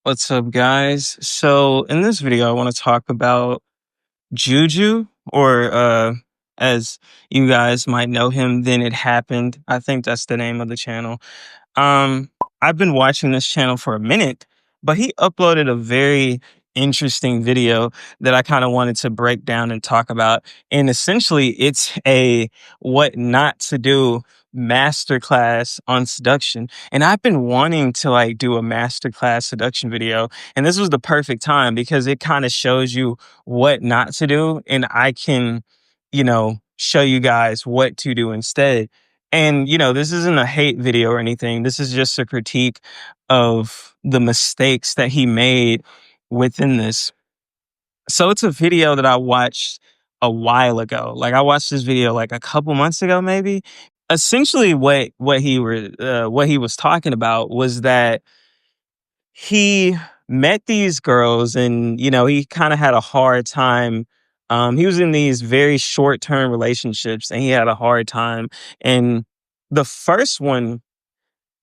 What's up, guys? So, in this video, I want to talk about Juju, or as you guys might know him, Then It Happened. I think that's the name of the channel. Um, I've been watching this channel for a minute, but he uploaded a very interesting video that I kind of wanted to break down and talk about. And essentially, it's a what not to do masterclass on seduction. And I've been wanting to do a masterclass seduction video. And this was the perfect time because it kind of shows you what not to do. And I can, show you guys what to do instead. And, this isn't a hate video or anything. This is just a critique of the mistakes that he made within this. So it's a video that I watched a while ago. Like I watched this video like a couple months ago, maybe. Essentially, what he was talking about was that he met these girls, and he kind of had a hard time. He was in these very short term relationships, and he had a hard time. And the first one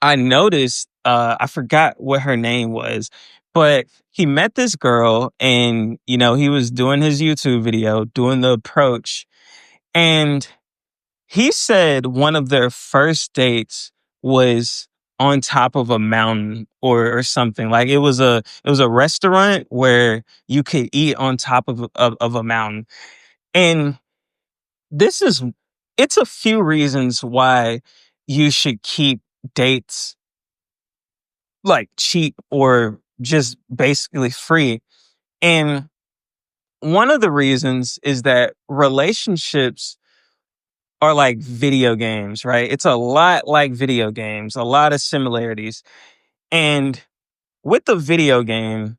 I noticed, I forgot what her name was, but he met this girl, and he was doing his YouTube video, doing the approach, and he said one of their first dates was on top of a mountain or something. Like it was a restaurant where you could eat on top of a mountain. And this is it's a few reasons why you should keep dates like cheap or just basically free. And one of the reasons is that relationships are like video games, right? It's a lot like video games, a lot of similarities. And with the video game,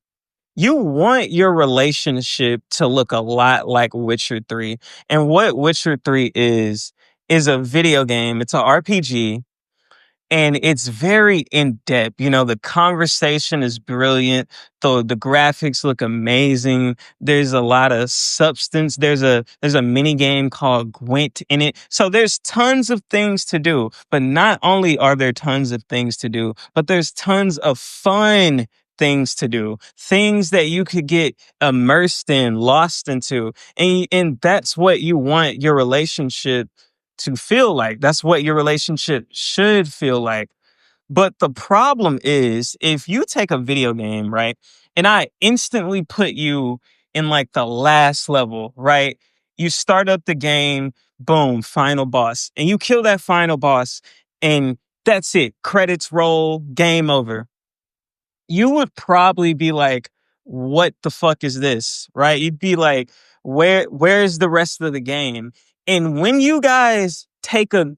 you want your relationship to look a lot like Witcher 3. And what Witcher 3 is a video game. It's an RPG, and it's very in depth. The conversation is brilliant. The graphics look amazing. There's a lot of substance. There's a mini game called Gwent in it. So there's tons of things to do. But not only are there tons of things to do, but there's tons of fun things to do, things that you could get immersed in, lost into. And that's what you want your relationship to feel like. That's what your relationship should feel like. But the problem is, if you take a video game, right, and I instantly put you in like the last level, right? You start up the game, boom, final boss, and you kill that final boss, and that's it. Credits roll, game over. You would probably be like, what the fuck is this? Right? You'd be like, where's the rest of the game? And when you guys take a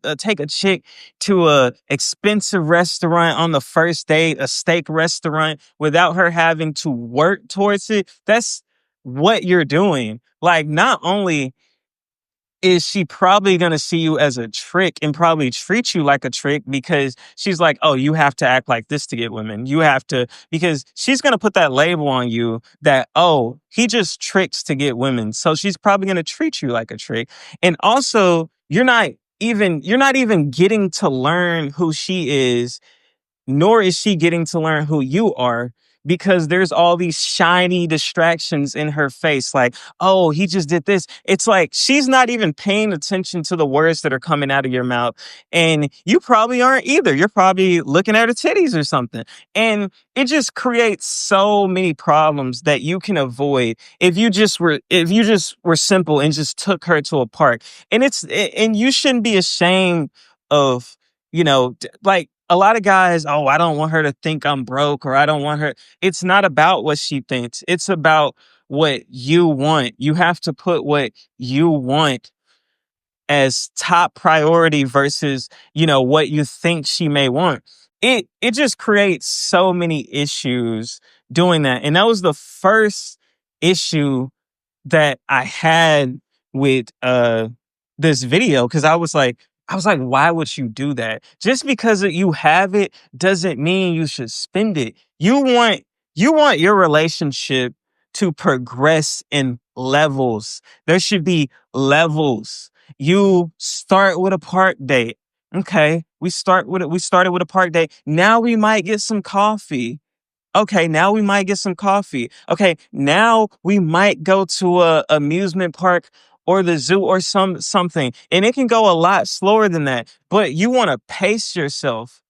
chick to a expensive restaurant on the first date, a steak restaurant, without her having to work towards it, that's what you're doing. Like, not only is she probably going to see you as a trick and probably treat you like a trick, because she's like, oh, you have to act like this to get women. You have to, because she's going to put that label on you that, oh, he just tricks to get women. So she's probably going to treat you like a trick. And also, you're not even getting to learn who she is, nor is she getting to learn who you are, because there's all these shiny distractions in her face. Like, oh, he just did this. It's like she's not even paying attention to the words that are coming out of your mouth. And you probably aren't either. You're probably looking at her titties or something. And it just creates so many problems that you can avoid if you just were simple and just took her to a park. And you shouldn't be ashamed of, like, a lot of guys, oh, I don't want her to think I'm broke, or I don't want her. It's not about what she thinks. It's about what you want. You have to put what you want as top priority versus, what you think she may want. It just creates so many issues doing that. And that was the first issue that I had with this video, because I was like, why would you do that? Just because you have it doesn't mean you should spend it. You want your relationship to progress in levels. There should be levels. You start with a park date. Okay, we started with a park date. Now we might get some coffee. Okay, now we might get some coffee. Okay, now we might go to a amusement park or the zoo or something. And it can go a lot slower than that, but you want to pace yourself.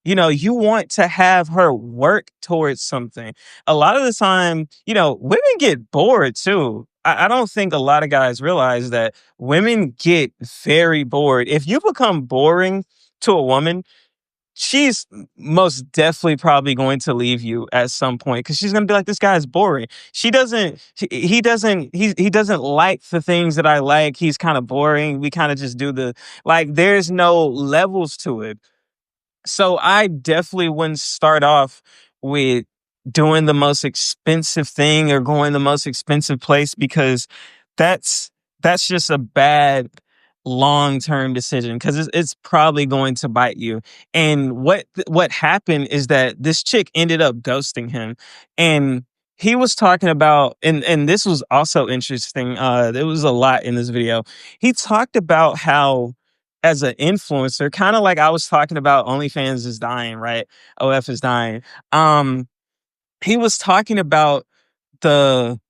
You want to have her work towards something. A lot of the time, women get bored too. I don't think a lot of guys realize that women get very bored. If you become boring to a woman, she's most definitely probably going to leave you at some point because she's going to be like, this guy's boring. She doesn't, he doesn't, he doesn't like the things that I like. He's kind of boring. We kind of just do like, there's no levels to it. So I definitely wouldn't start off with doing the most expensive thing or going the most expensive place because that's that's just a bad long-term decision because it's probably going to bite you. And what happened is that this chick ended up ghosting him, and he was talking about, and this was also interesting. There was a lot in this video. He talked about how as an influencer, kind of like I was talking about OnlyFans is dying, right? OF is dying. Um, he was talking about the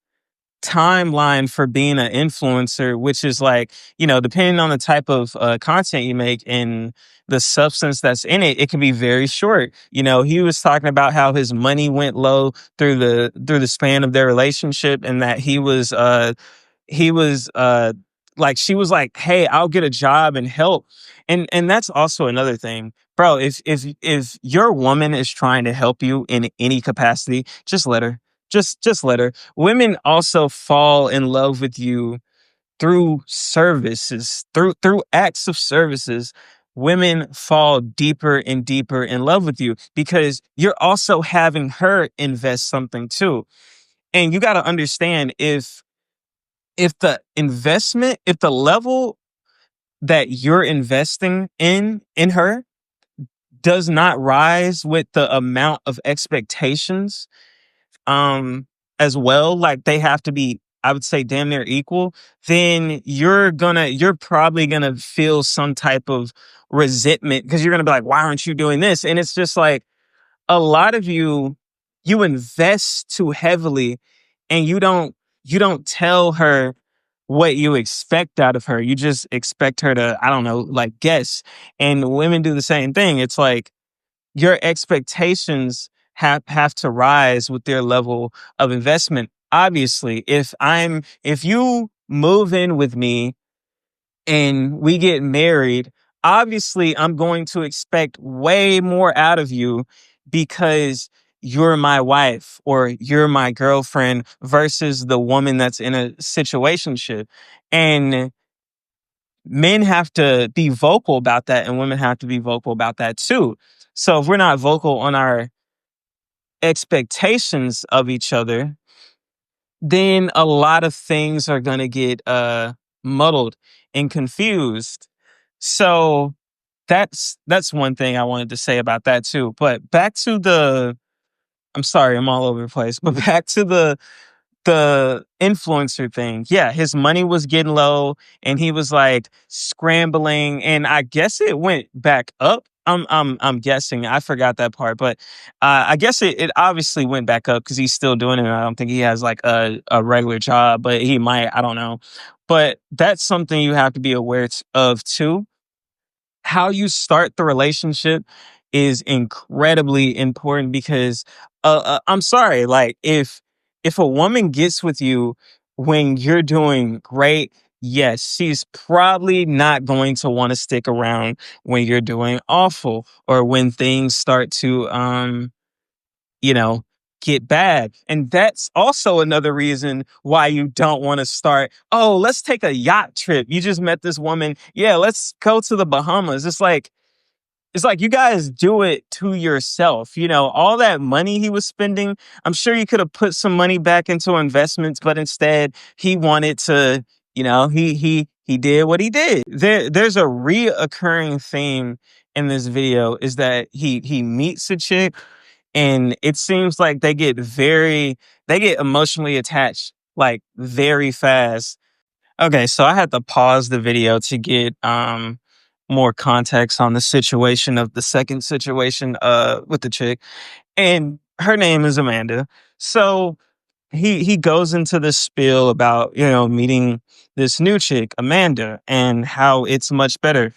timeline for being an influencer, which is like, depending on the type of content you make and the substance that's in it, it can be very short. He was talking about how his money went low through the span of their relationship, and that he was like, she was like, hey, I'll get a job and help. And that's also another thing, bro. If your woman is trying to help you in any capacity, just let her. Just let her. Women also fall in love with you through services, through acts of services. Women fall deeper and deeper in love with you because you're also having her invest something too. And you got to understand, if the level that you're investing in her does not rise with the amount of expectations, um as well, like they have to be, I would say, damn near equal, then you're probably gonna feel some type of resentment because you're gonna be like, why aren't you doing this? And it's just like, a lot of you invest too heavily, and you don't tell her what you expect out of her. You just expect her to, I don't know, like, guess. And women do the same thing. It's like your expectations have to rise with their level of investment. Obviously, if you move in with me and we get married, obviously I'm going to expect way more out of you because you're my wife or you're my girlfriend versus the woman that's in a situationship. And men have to be vocal about that, and women have to be vocal about that too. So if we're not vocal on our expectations of each other, then a lot of things are going to get muddled and confused. So that's one thing I wanted to say about that too. But back to the I'm sorry, I'm all over the place. But back to the influencer thing. Yeah, his money was getting low and he was like scrambling, and I guess it went back up. I'm guessing. I forgot that part, but I guess it obviously went back up because he's still doing it. I don't think he has like a regular job, but he might. I don't know. But that's something you have to be aware of too. How you start the relationship is incredibly important because I'm sorry, like, if a woman gets with you when you're doing great, yes, she's probably not going to want to stick around when you're doing awful or when things start to you know get bad. And that's also another reason why you don't want to start, oh, let's take a yacht trip. You just met this woman. Yeah, let's go to the Bahamas. It's like you guys do it to yourself. All that money he was spending, I'm sure you could have put some money back into investments, but instead he wanted to, he did what he did. There's a reoccurring theme in this video is that he meets a chick, and it seems like they get emotionally attached like very fast. Okay, so I had to pause the video to get more context on the situation of the second situation with the chick. And her name is Amanda. So he goes into this spiel about, meeting this new chick, Amanda, and how it's much better.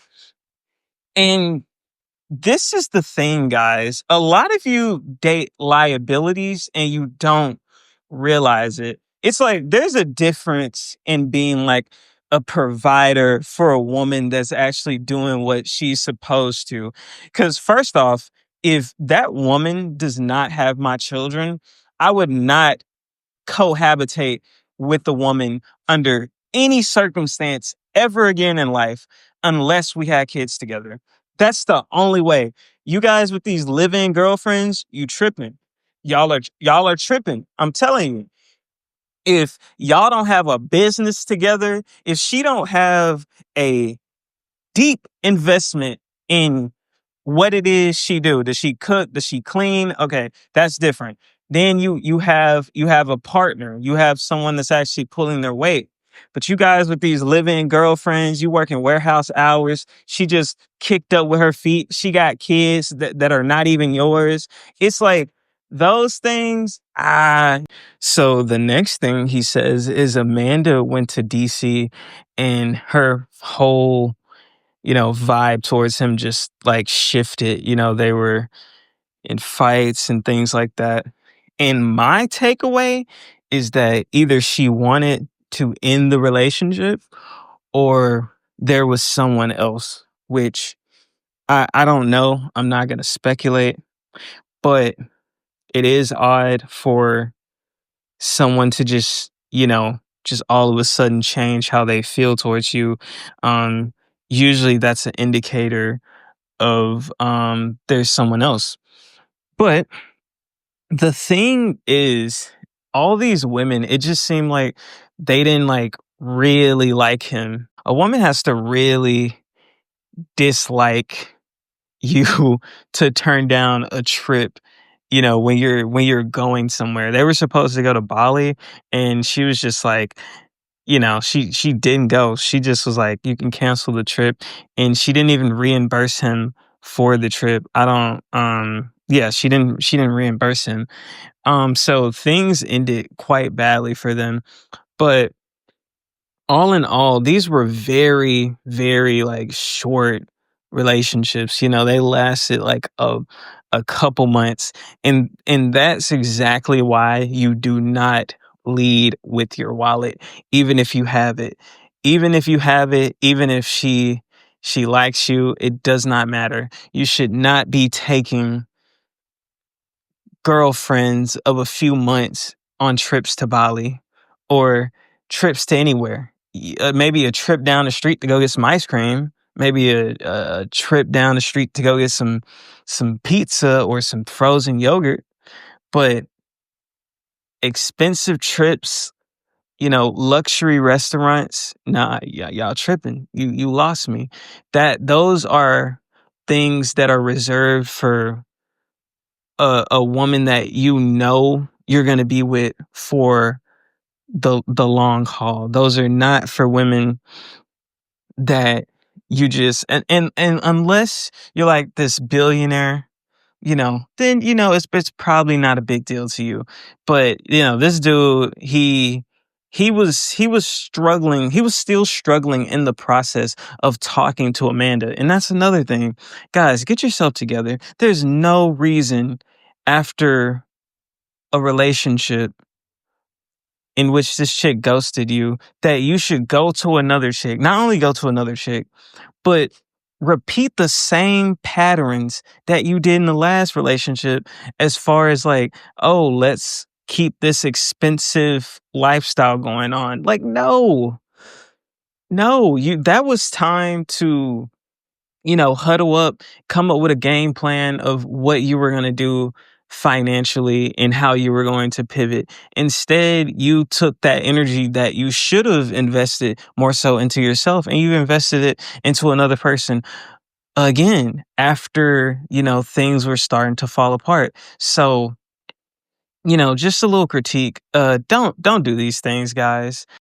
And this is the thing, guys. A lot of you date liabilities and you don't realize it. It's like there's a difference in being like a provider for a woman that's actually doing what she's supposed to. Because, first off, if that woman does not have my children, I would not cohabitate with a woman under any circumstance ever again in life unless we had kids together. That's the only way. You guys with these live-in girlfriends, you tripping. Y'all are tripping. I'm telling you. If y'all don't have a business together, if she don't have a deep investment in what it is she do. Does she cook? Does she clean? Okay, that's different. Then you have a partner. You have someone that's actually pulling their weight. But you guys with these live-in girlfriends, you working warehouse hours. She just kicked up with her feet. She got kids that are not even yours. It's like those things. So the next thing he says is Amanda went to DC and her whole vibe towards him just like shifted. They were in fights and things like that. And my takeaway is that either she wanted to end the relationship or there was someone else, which I don't know. I'm not going to speculate, but it is odd for someone to just all of a sudden change how they feel towards you. Um, Usually that's an indicator of there's someone else. But the thing is, all these women, it just seemed like they didn't like really like him. A woman has to really dislike you to turn down a trip, when you're going somewhere. They were supposed to go to Bali and she was just like, she didn't go. She just was like, you can cancel the trip. And she didn't even reimburse him for the trip. I don't yeah, she didn't reimburse him. So things ended quite badly for them. But all in all, these were very, very like short relationships. They lasted like a couple months. And that's exactly why you do not lead with your wallet, even if you have it. Even if you have it, even if she likes you, it does not matter. You should not be taking girlfriends of a few months on trips to Bali or trips to anywhere. Maybe a trip down the street to go get some ice cream. Maybe a trip down the street to go get some pizza or some frozen yogurt. But expensive trips, luxury restaurants, nah, y'all tripping. You lost me. Those are things that are reserved for a woman that you're going to be with for the long haul. Those are not for women that you just and unless you're like this billionaire, then it's probably not a big deal to you. But this dude, he was struggling. He was still struggling in the process of talking to Amanda. And that's another thing. Guys, get yourself together. There's no reason after a relationship in which this chick ghosted you that you should go to another chick. Not only go to another chick, but repeat the same patterns that you did in the last relationship as far as like, oh, let's keep this expensive lifestyle going on. Like, no. No, that was time to huddle up, come up with a game plan of what you were going to do financially and how you were going to pivot. Instead, you took that energy that you should have invested more so into yourself and you invested it into another person again after, things were starting to fall apart. So, just a little critique. Don't do these things, guys.